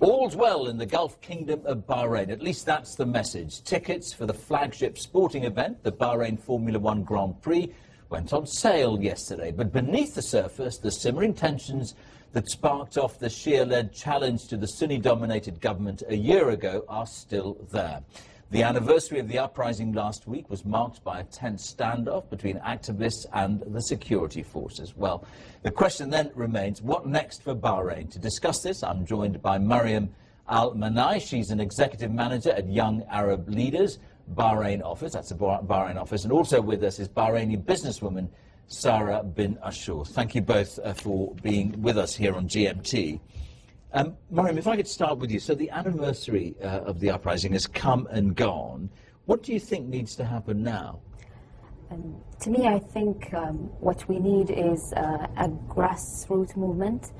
All's well in the Gulf Kingdom of Bahrain. At least that's the message. Tickets for the flagship sporting event, the Bahrain Formula One Grand Prix, went on sale yesterday. But beneath the surface, the simmering tensions that sparked off the Shia-led challenge to the Sunni-dominated government a year ago are still there. The anniversary of the uprising last week was marked by a tense standoff between activists and the security forces. Well, the question then remains, what next for Bahrain? To discuss this, I'm joined by Mariam Mannai. She's an executive manager at Young Arab Leaders Bahrain office. That's the Bahrain office. And also with us is Bahraini businesswoman Sarah bin Ashoor. Thank you both for being with us here on GMT. Mariam, if I could start with you. So the anniversary of the uprising has come and gone. What do you think needs to happen now? To me, I think what we need is a grassroots movement,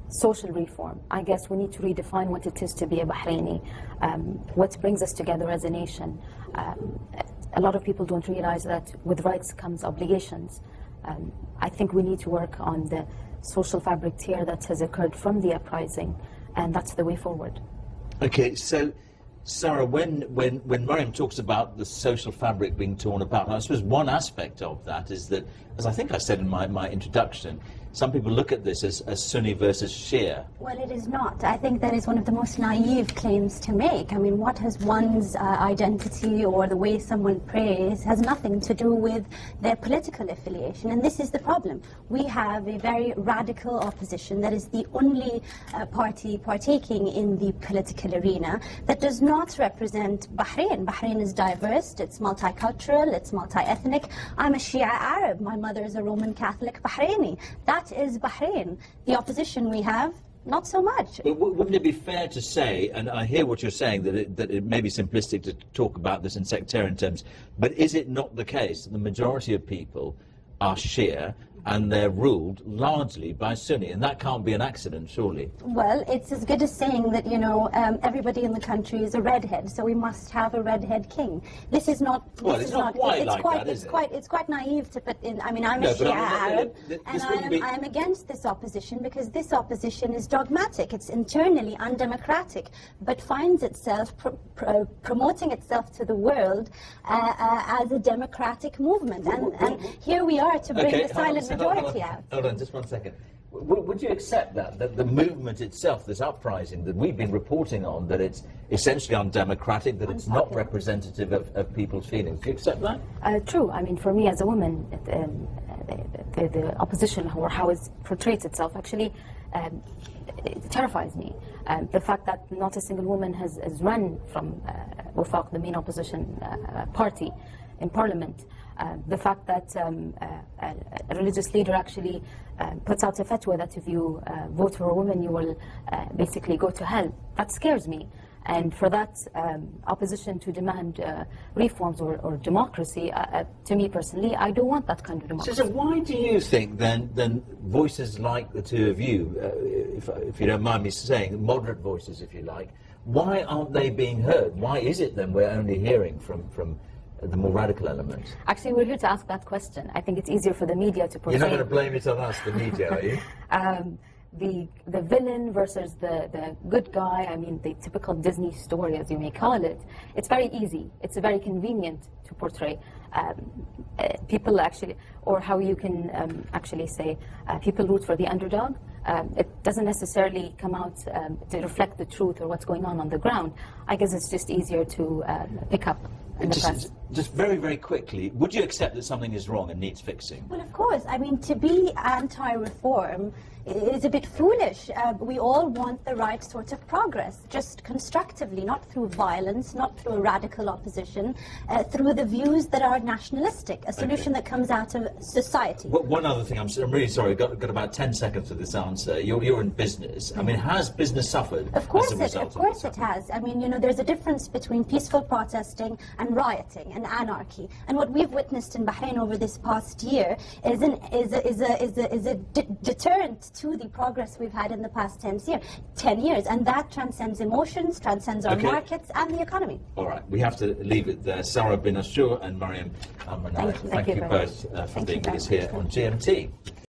social reform. I guess we need to redefine what it is to be a Bahraini, what brings us together as a nation. A lot of people don't realize that with rights comes obligations. I think we need to work on the social fabric tear that has occurred from the uprising, and that's the way forward. Okay, so Sarah, when Mariam talks about the social fabric being torn apart, I suppose one aspect of that is that, as I think I said in my introduction, some people look at this as Sunni versus Shia. Well, it is not. I think that is one of the most naive claims to make. I mean, what has one's identity or the way someone prays has nothing to do with their political affiliation, and this is the problem. We have a very radical opposition that is the only party partaking in the political arena that does not represent Bahrain. Bahrain is diverse, it's multicultural, it's multi-ethnic. I'm a Shia Arab. My mother is a Roman Catholic Bahraini. That is Bahrain. The opposition we have, not so much. But wouldn't it be fair to say, and I hear what you're saying, that it may be simplistic to talk about this in sectarian terms, but is it not the case that the majority of people are Shia and they're ruled largely by Sunni, and that can't be an accident, surely? Well, it's as good as saying that, you know, everybody in the country is a redhead, so we must have a redhead king. This is not... Well, it's not quite like that, is it? It's quite naive to put in... I mean, I'm a Shia Arab, and I'm against this opposition because this opposition is dogmatic. It's internally undemocratic, but finds itself promoting itself to the world as a democratic movement. And here we are to bring the silent majority out. Hold on, just one second. Would you accept that the movement itself, this uprising that we've been reporting on, that it's essentially undemocratic, that it's not representative of people's feelings? Do you accept that? True. I mean, for me as a woman, the opposition, or how it portrays itself, actually it terrifies me. The fact that not a single woman has run from Wafaq, the main opposition party, in parliament. The fact that a religious leader actually puts out a fatwa that if you vote for a woman, you will basically go to hell. That scares me. And for that opposition to demand reforms or democracy, to me personally, I don't want that kind of democracy. So why do you think then voices like the two of you, if you don't mind me saying, moderate voices if you like, why aren't they being heard? Why is it then we're only hearing from the more radical elements? Actually, we're here to ask that question. I think it's easier for the media to portray... You're not going to blame it on us, the media, are you? The villain versus the good guy, I mean, the typical Disney story, as you may call it, it's very easy. It's very convenient to portray. People actually, or how you can actually say, people root for the underdog. It doesn't necessarily come out to reflect the truth or what's going on the ground. I guess it's just easier to pick up in the press. Just very, very quickly, would you accept that something is wrong and needs fixing? Well, of course. I mean, to be anti-reform is a bit foolish. We all want the right sort of progress, just constructively, not through violence, not through a radical opposition, through the views that are nationalistic, a solution that comes out of society. Well, one other thing, I'm really sorry, got about 10 seconds to this answer. You're in business. I mean, has business suffered as a result of this? Of course it has. I mean, you know, there's a difference between peaceful protesting and rioting and anarchy. And what we've witnessed in Bahrain over this past year is a deterrent to the progress we've had in the past 10 years, and that transcends emotions, transcends our markets and the economy. All right, we have to leave it there. Sarah bin Ashoor and Mariam Mannai, thank you both for being with us here on GMT.